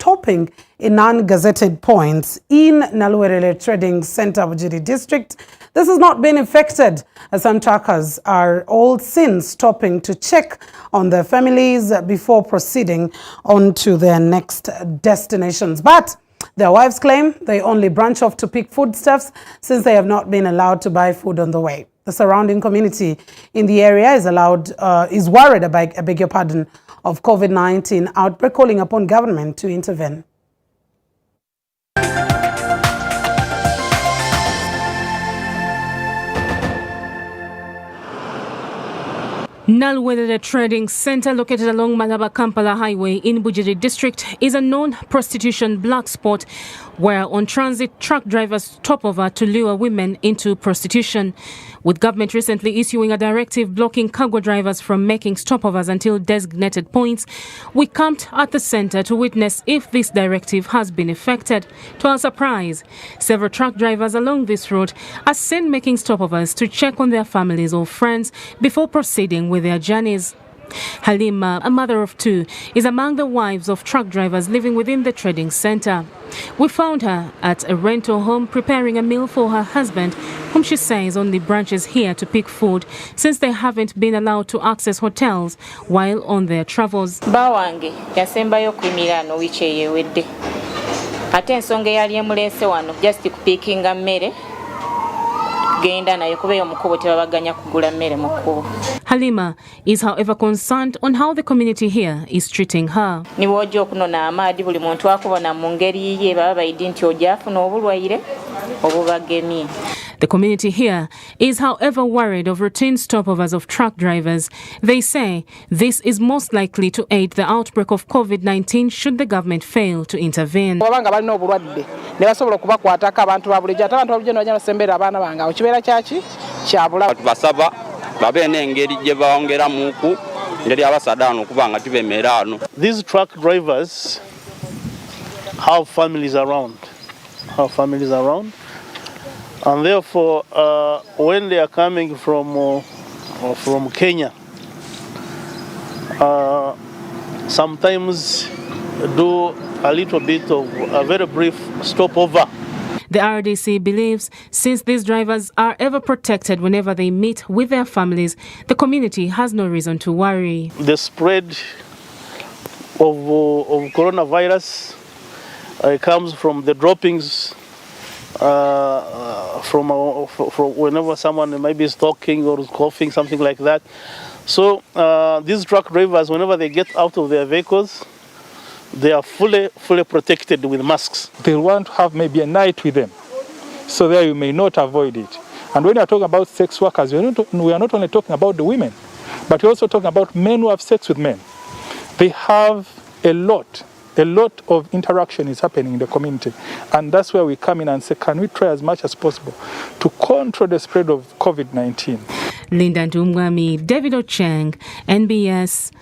stopping in non-gazetted points in Nalwerere Trading Center, Bugiri district. This has not been affected, as some truckers are all since stopping to check on their families before proceeding on to their next destinations. But their wives claim they only branch off to pick foodstuffs since they have not been allowed to buy food on the way. The surrounding community in the area is worried about, of COVID-19 outbreak, calling upon government to intervene. Nalwerere Trading Center, located along Malaba-Kampala Highway in Bugiri district, is a known prostitution black spot where on-transit truck drivers stop over to lure women into prostitution. With government recently issuing a directive blocking cargo drivers from making stopovers until designated points, we camped at the center to witness if this directive has been effected. To our surprise, several truck drivers along this route are seen making stopovers to check on their families or friends before proceeding with their journeys. Halima, a mother of two, is among the wives of truck drivers living within the trading center. We found her at a rental home preparing a meal for her husband, whom she says only branches here to pick food since they haven't been allowed to access hotels while on their travels. Bawange yasembayo kwimira no wiche yewedde. Ate ensonga yali emulese wano just kupickinga mmere. Halima is, however, concerned on how the community here is treating her. The community here is, however, worried of routine stopovers of truck drivers. They say this is most likely to aid the outbreak of COVID-19 should the government fail to intervene. These truck drivers have families around. And therefore, when they are coming from Kenya, sometimes do a little bit of a very brief stopover. The RDC believes since these drivers are ever protected whenever they meet with their families, the community has no reason to worry. The spread of coronavirus comes from the droppings from whenever someone maybe is talking or coughing, something like that. So these truck drivers, whenever they get out of their vehicles, they are fully protected with masks. They want to have maybe a night with them, so there you may not avoid it. And when you are talking about sex workers, we are not only talking about the women, but we're also talking about men who have sex with men. They have a lot of interaction is happening in the community. And that's where we come in and say, can we try as much as possible to control the spread of COVID-19? Linda Ndumwami, David Ocheng, NBS.